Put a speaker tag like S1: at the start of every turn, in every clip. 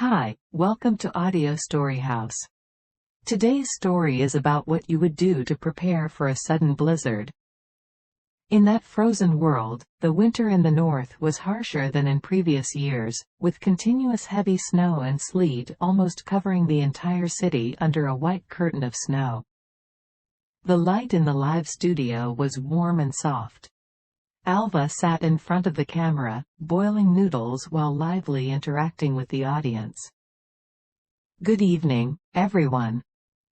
S1: Hi, welcome to Audio Story House. Today's story is about what you would do to prepare for a sudden blizzard. In that frozen world, the winter in the north was harsher than in previous years, with continuous heavy snow and sleet almost covering the entire city under a white curtain of snow. The light in the live studio was warm and soft. Alva sat in front of the camera, boiling noodles while lively interacting with the audience. Good evening, everyone.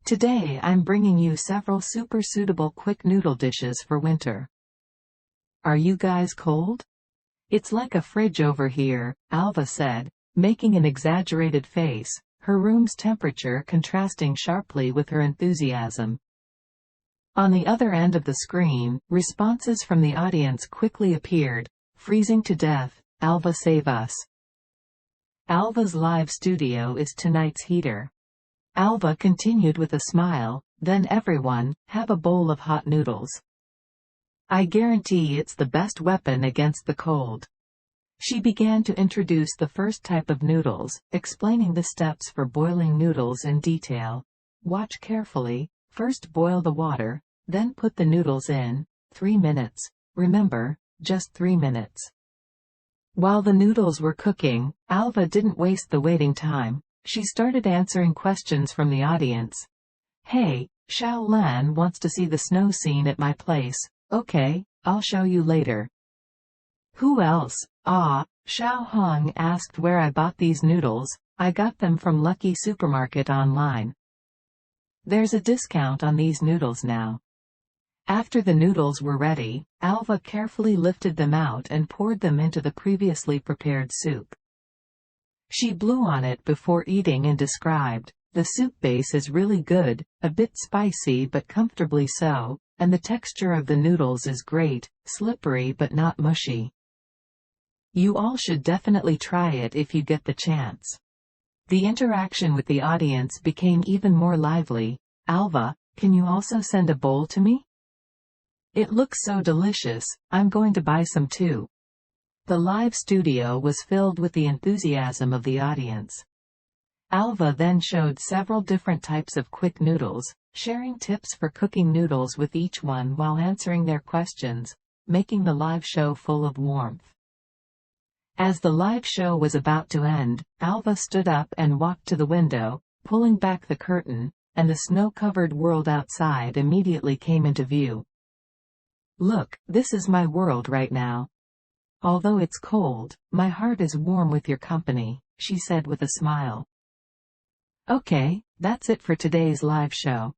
S1: Today I'm bringing you several super suitable quick noodle dishes for winter. Are you guys cold? It's like a fridge over here, Alva said, making an exaggerated face, her room's temperature contrasting sharply with her enthusiasm. On the other end of the screen, responses from the audience quickly appeared. Freezing to death, Alva save us. Alva's live studio is tonight's heater. Alva continued with a smile, then everyone, have a bowl of hot noodles. I guarantee it's the best weapon against the cold. She began to introduce the first type of noodles, explaining the steps for boiling noodles in detail. Watch carefully. First boil the water, then put the noodles in. 3 minutes. Remember, just 3 minutes. While the noodles were cooking, Alva didn't waste the waiting time. She started answering questions from the audience. Hey, Xiao Lan wants to see the snow scene at my place. Okay, I'll show you later. Who else? Xiao Hong asked where I bought these noodles. I got them from Lucky Supermarket online. There's a discount on these noodles now. After the noodles were ready, Alva carefully lifted them out and poured them into the previously prepared soup. She blew on it before eating and described, the soup base is really good, a bit spicy but comfortably so, and the texture of the noodles is great, slippery but not mushy. You all should definitely try it if you get the chance. The interaction with the audience became even more lively. Alva, can you also send a bowl to me? It looks so delicious, I'm going to buy some too. The live studio was filled with the enthusiasm of the audience. Alva then showed several different types of quick noodles, sharing tips for cooking noodles with each one while answering their questions, making the live show full of warmth. As the live show was about to end, Alva stood up and walked to the window, pulling back the curtain, and the snow-covered world outside immediately came into view. Look, this is my world right now. Although it's cold, my heart is warm with your company, she said with a smile. Okay, that's it for today's live show.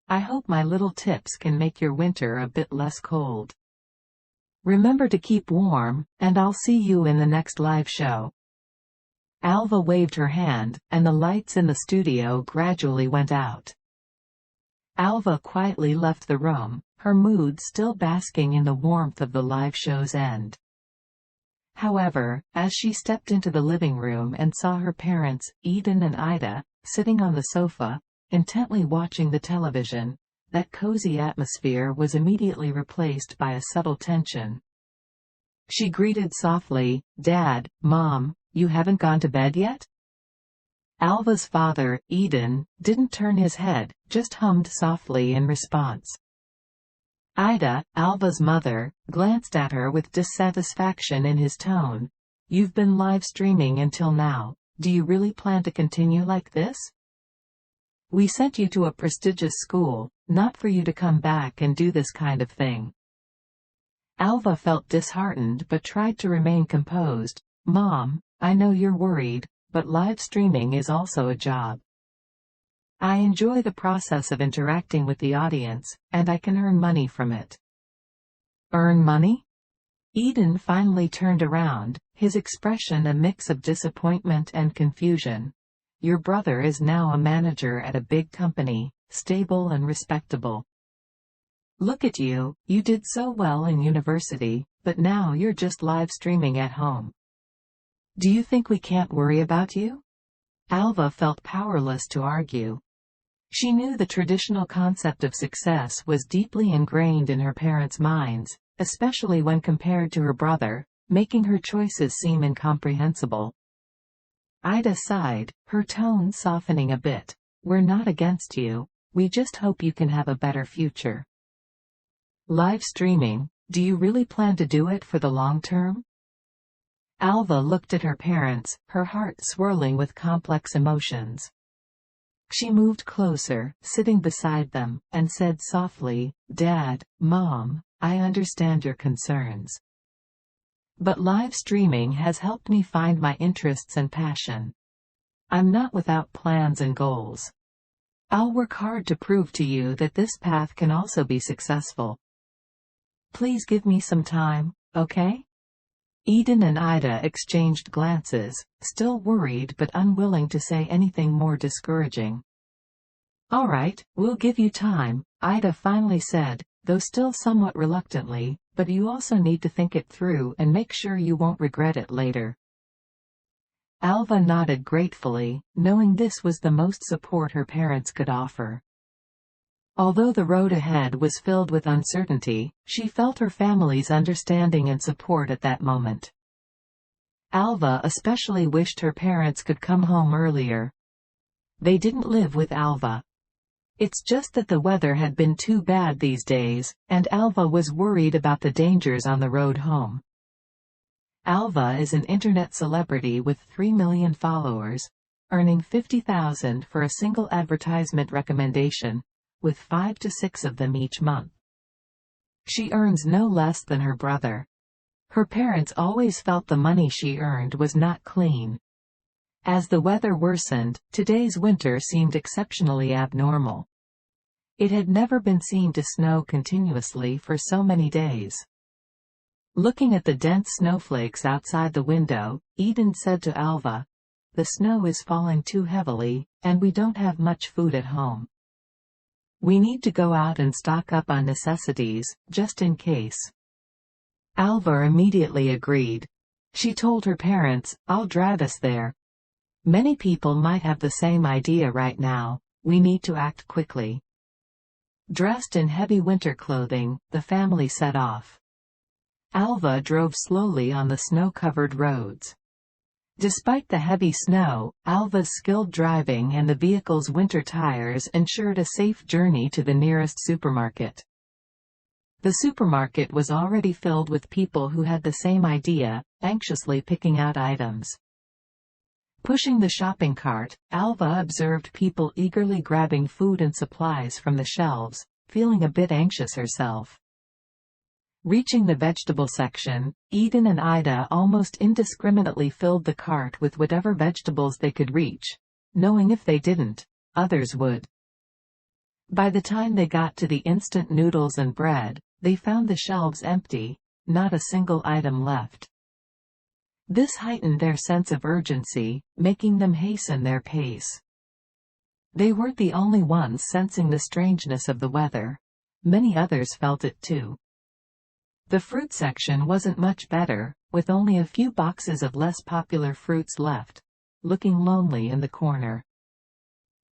S1: I hope my little tips can make your winter a bit less cold. Remember to keep warm, and I'll see you in the next live show. Alva waved her hand, and the lights in the studio gradually went out. Alva quietly left the room, her mood still basking in the warmth of the live show's end. However, as she stepped into the living room and saw her parents, Eden and Ida, sitting on the sofa, intently watching the television, that cozy atmosphere was immediately replaced by a subtle tension. She greeted softly, Dad, Mom, you haven't gone to bed yet? Alva's father, Eden, didn't turn his head, just hummed softly in response. Ida, Alva's mother, glanced at her with dissatisfaction in his tone. You've been live streaming until now, do you really plan to continue like this? We sent you to a prestigious school, not for you to come back and do this kind of thing. Alva felt disheartened but tried to remain composed. Mom, I know you're worried, but live streaming is also a job. I enjoy the process of interacting with the audience, and I can earn money from it. Earn money? Eden finally turned around, his expression a mix of disappointment and confusion. Your brother is now a manager at a big company, stable and respectable. Look at you, you did so well in university, but now you're just live streaming at home. Do you think we can't worry about you? Alva felt powerless to argue. She knew the traditional concept of success was deeply ingrained in her parents' minds, especially when compared to her brother, making her choices seem incomprehensible. Ida sighed, her tone softening a bit. We're not against you. We just hope you can have a better future. Live streaming, do you really plan to do it for the long term? Alva looked at her parents, her heart swirling with complex emotions. She moved closer, sitting beside them, and said softly, Dad, Mom, I understand your concerns. But live streaming has helped me find my interests and passion. I'm not without plans and goals. I'll work hard to prove to you that this path can also be successful. Please give me some time, okay? Eden and Ida exchanged glances, still worried but unwilling to say anything more discouraging. All right, we'll give you time, Ida finally said, though still somewhat reluctantly, but you also need to think it through and make sure you won't regret it later. Alva nodded gratefully, knowing this was the most support her parents could offer. Although the road ahead was filled with uncertainty, she felt her family's understanding and support at that moment. Alva especially wished her parents could come home earlier. They didn't live with Alva. It's just that the weather had been too bad these days, and Alva was worried about the dangers on the road home. Alva is an internet celebrity with 3 million followers, earning $50,000 for a single advertisement recommendation, with 5 to 6 of them each month. She earns no less than her brother. Her parents always felt the money she earned was not clean. As the weather worsened, today's winter seemed exceptionally abnormal. It had never been seen to snow continuously for so many days. Looking at the dense snowflakes outside the window, Eden said to Alva, "The snow is falling too heavily, and we don't have much food at home. We need to go out and stock up on necessities, just in case." Alva immediately agreed. She told her parents, "I'll drive us there. Many people might have the same idea right now. We need to act quickly." Dressed in heavy winter clothing, the family set off. Alva drove slowly on the snow-covered roads. Despite the heavy snow, Alva's skilled driving and the vehicle's winter tires ensured a safe journey to the nearest supermarket. The supermarket was already filled with people who had the same idea, anxiously picking out items. Pushing the shopping cart, Alva observed people eagerly grabbing food and supplies from the shelves, feeling a bit anxious herself. Reaching the vegetable section, Eden and Ida almost indiscriminately filled the cart with whatever vegetables they could reach, knowing if they didn't, others would. By the time they got to the instant noodles and bread, they found the shelves empty, not a single item left. This heightened their sense of urgency, making them hasten their pace. They weren't the only ones sensing the strangeness of the weather. Many others felt it too. The fruit section wasn't much better, with only a few boxes of less popular fruits left, looking lonely in the corner.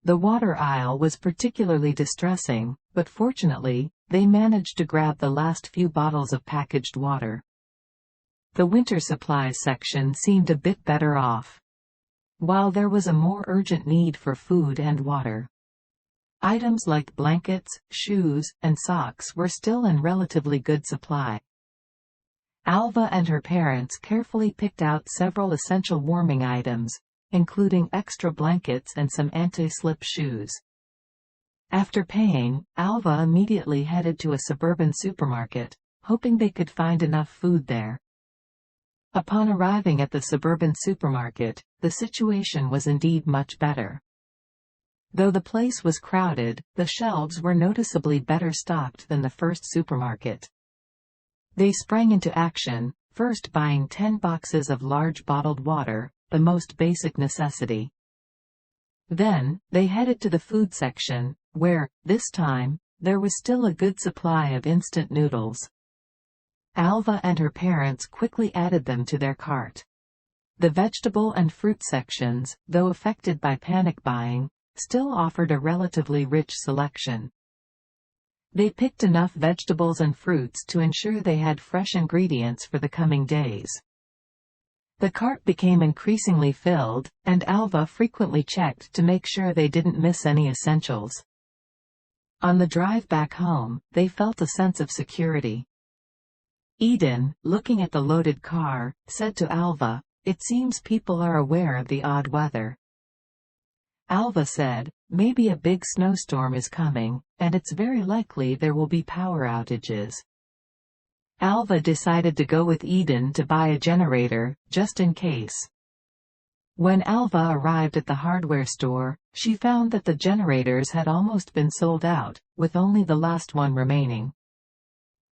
S1: The water aisle was particularly distressing, but fortunately, they managed to grab the last few bottles of packaged water. The winter supplies section seemed a bit better off, while there was a more urgent need for food and water. Items like blankets, shoes, and socks were still in relatively good supply. Alva and her parents carefully picked out several essential warming items, including extra blankets and some anti-slip shoes. After paying, Alva immediately headed to a suburban supermarket, hoping they could find enough food there. Upon arriving at the suburban supermarket, the situation was indeed much better. Though the place was crowded, the shelves were noticeably better stocked than the first supermarket. They sprang into action, first buying 10 boxes of large bottled water, the most basic necessity. Then, they headed to the food section, where, this time, there was still a good supply of instant noodles. Alva and her parents quickly added them to their cart. The vegetable and fruit sections, though affected by panic buying, still offered a relatively rich selection. They picked enough vegetables and fruits to ensure they had fresh ingredients for the coming days. The cart became increasingly filled, and Alva frequently checked to make sure they didn't miss any essentials. On the drive back home, they felt a sense of security. Eden, looking at the loaded car, said to Alva, "It seems people are aware of the odd weather." Alva said, "Maybe a big snowstorm is coming, and it's very likely there will be power outages." Alva decided to go with Eden to buy a generator, just in case. When Alva arrived at the hardware store, she found that the generators had almost been sold out, with only the last one remaining.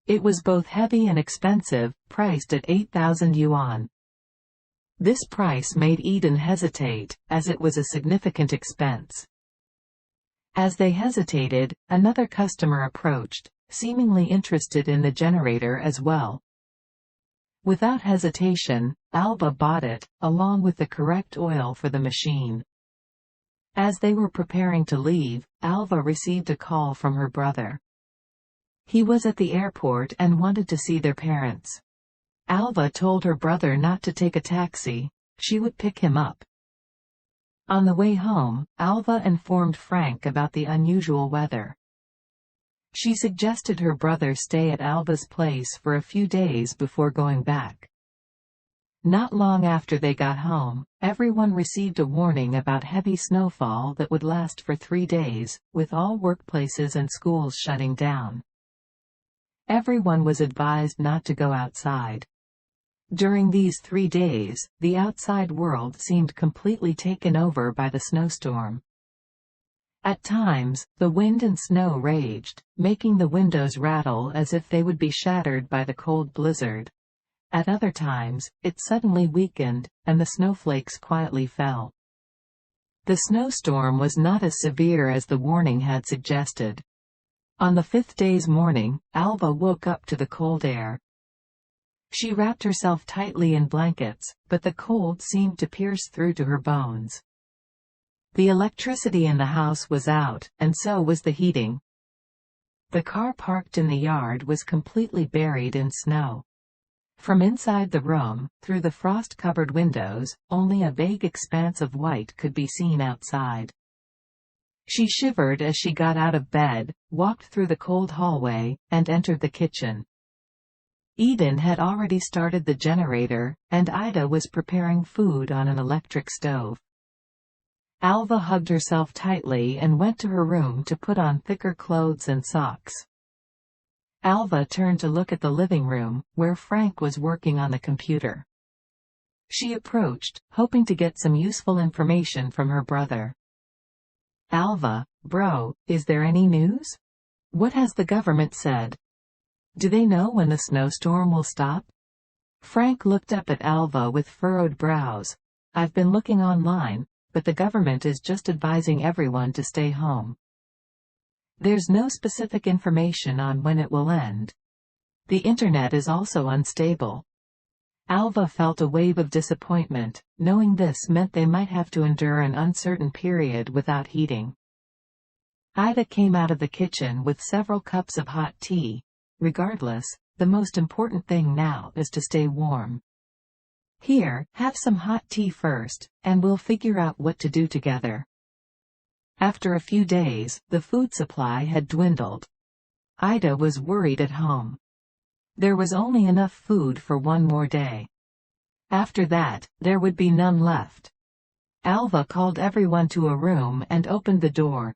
S1: It was both heavy and expensive, priced at 8,000 yuan. This price made Eden hesitate, as it was a significant expense. As they hesitated, another customer approached, seemingly interested in the generator as well. Without hesitation, Alva bought it, along with the correct oil for the machine. As they were preparing to leave, Alva received a call from her brother. He was at the airport and wanted to see their parents. Alva told her brother not to take a taxi, she would pick him up. On the way home, Alva informed Frank about the unusual weather. She suggested her brother stay at Alva's place for a few days before going back. Not long after they got home, everyone received a warning about heavy snowfall that would last for 3 days, with all workplaces and schools shutting down. Everyone was advised not to go outside. During these 3 days, the outside world seemed completely taken over by the snowstorm. At times, the wind and snow raged, making the windows rattle as if they would be shattered by the cold blizzard. At other times, it suddenly weakened, and the snowflakes quietly fell. The snowstorm was not as severe as the warning had suggested. On the 5th day's morning, Alva woke up to the cold air. She wrapped herself tightly in blankets, but the cold seemed to pierce through to her bones. The electricity in the house was out, and so was the heating. The car parked in the yard was completely buried in snow. From inside the room, through the frost-covered windows, only a vague expanse of white could be seen outside. She shivered as she got out of bed, walked through the cold hallway, and entered the kitchen. Eden had already started the generator, and Ida was preparing food on an electric stove. Alva hugged herself tightly and went to her room to put on thicker clothes and socks. Alva turned to look at the living room, where Frank was working on the computer. She approached, hoping to get some useful information from her brother. "Alva, bro, is there any news? What has the government said? Do they know when the snowstorm will stop?" Frank looked up at Alva with furrowed brows. "I've been looking online, but the government is just advising everyone to stay home. There's no specific information on when it will end. The internet is also unstable." Alva felt a wave of disappointment, knowing this meant they might have to endure an uncertain period without heating. Ida came out of the kitchen with several cups of hot tea. "Regardless, the most important thing now is to stay warm. Here, have some hot tea first, and we'll figure out what to do together." After a few days, the food supply had dwindled. Ida was worried at home. There was only enough food for one more day. After that, there would be none left. Alva called everyone to a room and opened the door.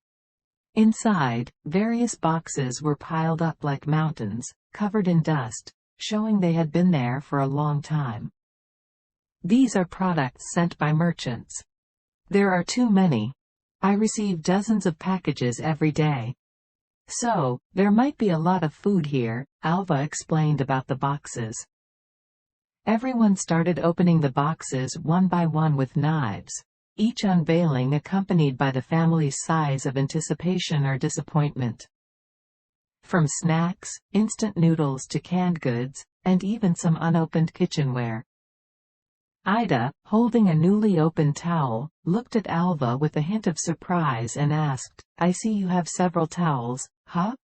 S1: Inside, various boxes were piled up like mountains, covered in dust, showing they had been there for a long time. "These are products sent by merchants. There are too many. I receive dozens of packages every day. So, there might be a lot of food here," Alva explained about the boxes. Everyone started opening the boxes one by one with knives, each unveiling accompanied by the family's sighs of anticipation or disappointment. From snacks, instant noodles to canned goods, and even some unopened kitchenware. Ida, holding a newly opened towel, looked at Alva with a hint of surprise and asked, "I see you have several towels, huh?"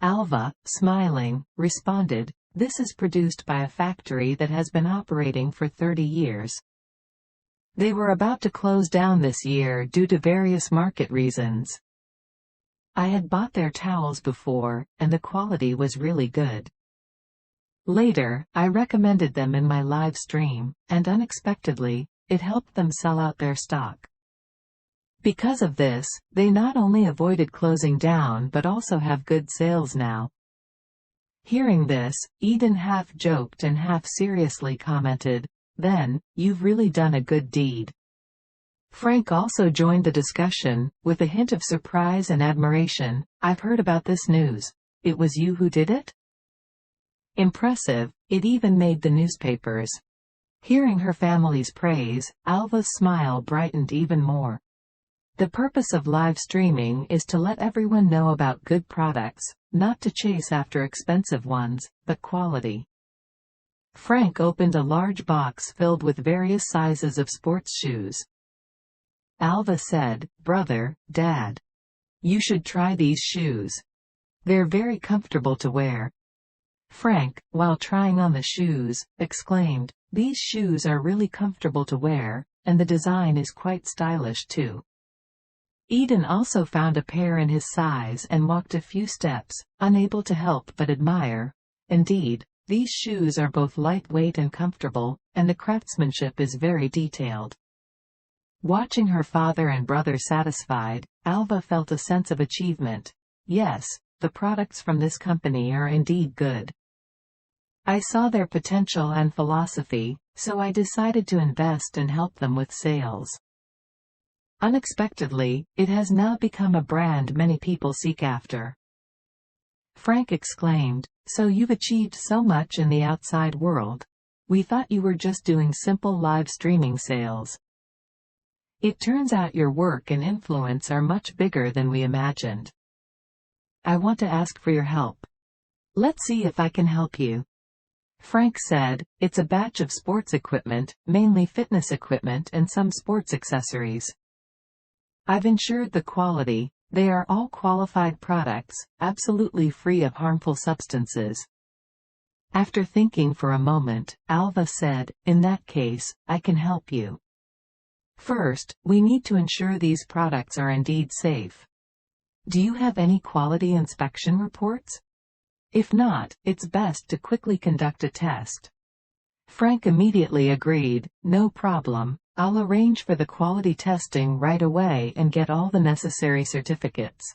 S1: Alva, smiling, responded, This is produced by a factory that has been operating for 30 years. They were about to close down this year due to various market reasons. I had bought their towels before, and the quality was really good. Later, I recommended them in my live stream, and unexpectedly, it helped them sell out their stock. Because of this, they not only avoided closing down but also have good sales now. Hearing this, Eden half joked and half seriously commented, "Then, you've really done a good deed." Frank also joined the discussion, with a hint of surprise and admiration. "I've heard about this news. It was you who did it?" Impressive, it even made the newspapers. Hearing her family's praise, Alva's smile brightened even more. The purpose of live streaming is to let everyone know about good products, not to chase after expensive ones, but quality. Frank opened a large box filled with various sizes of sports shoes. Alva said, "Brother, Dad, you should try these shoes. They're very comfortable to wear." Frank, while trying on the shoes, exclaimed, "These shoes are really comfortable to wear, and the design is quite stylish too." Eden also found a pair in his size and walked a few steps, unable to help but admire. Indeed, these shoes are both lightweight and comfortable, and the craftsmanship is very detailed. Watching her father and brother satisfied, Alva felt a sense of achievement. Yes, the products from this company are indeed good. I saw their potential and philosophy, so I decided to invest and help them with sales. Unexpectedly, it has now become a brand many people seek after. Frank exclaimed, "So you've achieved so much in the outside world. We thought you were just doing simple live streaming sales. It turns out your work and influence are much bigger than we imagined. I want to ask for your help. Let's see if I can help you." Frank said, "It's a batch of sports equipment, mainly fitness equipment and some sports accessories. I've ensured the quality. They are all qualified products, absolutely free of harmful substances." After thinking for a moment, Alva said, "In that case, I can help you. First, we need to ensure these products are indeed safe. Do you have any quality inspection reports? If not, it's best to quickly conduct a test." Frank immediately agreed, "No problem. I'll arrange for the quality testing right away and get all the necessary certificates."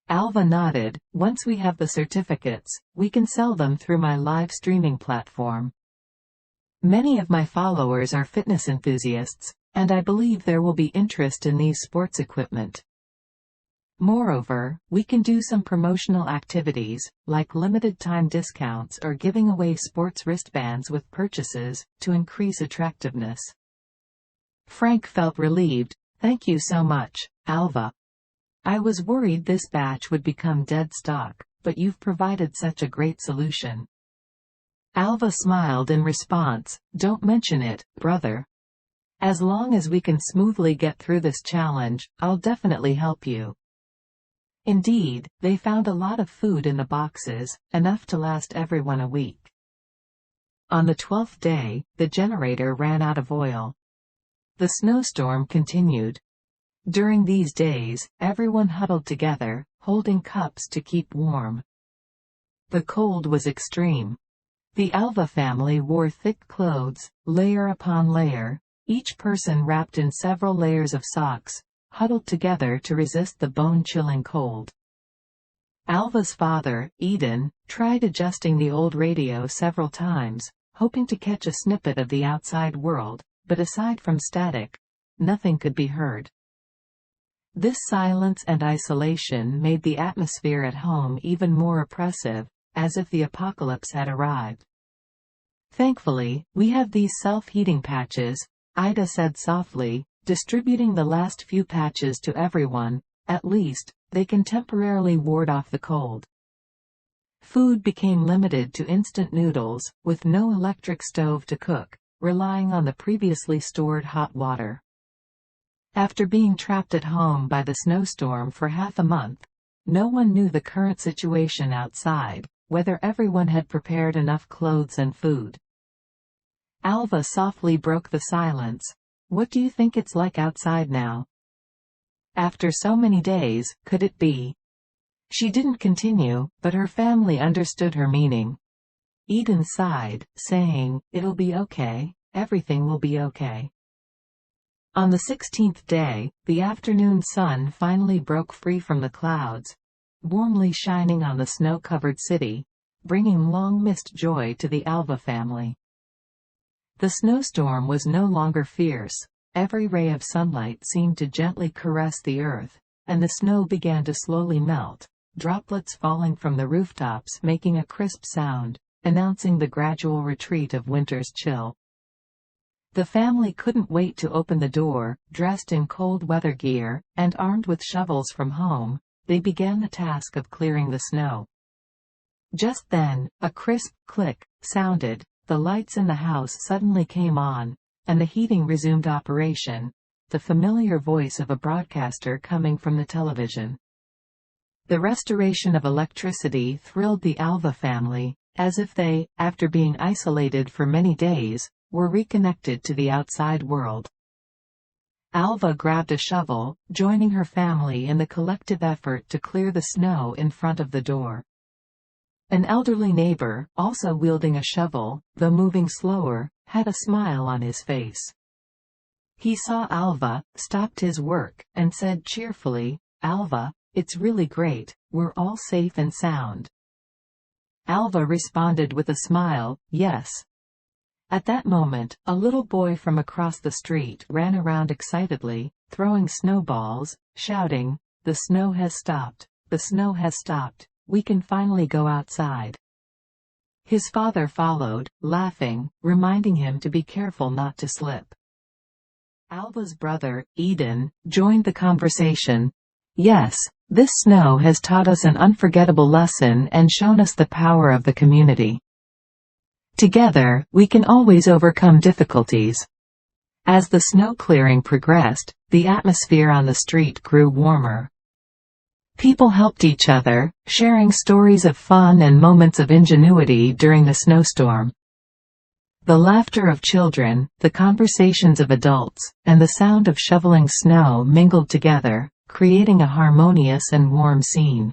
S1: Alva nodded. "Once we have the certificates, we can sell them through my live streaming platform. Many of my followers are fitness enthusiasts, and I believe there will be interest in these sports equipment. Moreover, we can do some promotional activities, like limited time discounts or giving away sports wristbands with purchases, to increase attractiveness." Frank felt relieved. "Thank you so much, Alva. I was worried this batch would become dead stock, but you've provided such a great solution." Alva smiled in response, "Don't mention it, brother. As long as we can smoothly get through this challenge, I'll definitely help you." Indeed, they found a lot of food in the boxes, enough to last everyone a week. On the 12th day, the generator ran out of oil. The snowstorm continued. During these days, everyone huddled together, holding cups to keep warm. The cold was extreme. The Alva family wore thick clothes, layer upon layer, each person wrapped in several layers of socks, huddled together to resist the bone-chilling cold. Alva's father, Eden, tried adjusting the old radio several times, hoping to catch a snippet of the outside world, but aside from static, nothing could be heard. This silence and isolation made the atmosphere at home even more oppressive, as if the apocalypse had arrived. "Thankfully, we have these self-heating patches," Ida said softly, distributing the last few patches to everyone. "At least, they can temporarily ward off the cold." Food became limited to instant noodles, with no electric stove to cook, relying on the previously stored hot water. After being trapped at home by the snowstorm for half a month, no one knew the current situation outside, whether everyone had prepared enough clothes and food. Alva softly broke the silence. What do you think it's like outside now? After so many days, could it be? She didn't continue, but her family understood her meaning. Eden sighed, saying, "It'll be okay, everything will be okay." On the 16th day, the afternoon sun finally broke free from the clouds, warmly shining on the snow-covered city, bringing long-missed joy to the Alva family. The snowstorm was no longer fierce. Every ray of sunlight seemed to gently caress the earth, and the snow began to slowly melt, droplets falling from the rooftops making a crisp sound, announcing the gradual retreat of winter's chill. The family couldn't wait to open the door. Dressed in cold weather gear, and armed with shovels from home, they began the task of clearing the snow. Just then, a crisp click sounded, the lights in the house suddenly came on, and the heating resumed operation, the familiar voice of a broadcaster coming from the television. The restoration of electricity thrilled the Alva family, as if they, after being isolated for many days, were reconnected to the outside world. Alva grabbed a shovel, joining her family in the collective effort to clear the snow in front of the door. An elderly neighbor, also wielding a shovel, though moving slower, had a smile on his face. He saw Alva, stopped his work, and said cheerfully, "Alva, it's really great, we're all safe and sound." Alva responded with a smile, "Yes." At that moment, a little boy from across the street ran around excitedly, throwing snowballs, shouting, "The snow has stopped! The snow has stopped! We can finally go outside." His father followed, laughing, reminding him to be careful not to slip. Alva's brother, Eden, joined the conversation. "Yes, this snow has taught us an unforgettable lesson and shown us the power of the community. Together, we can always overcome difficulties." As the snow clearing progressed, the atmosphere on the street grew warmer. People helped each other, sharing stories of fun and moments of ingenuity during the snowstorm. The laughter of children, the conversations of adults, and the sound of shoveling snow mingled together, creating a harmonious and warm scene.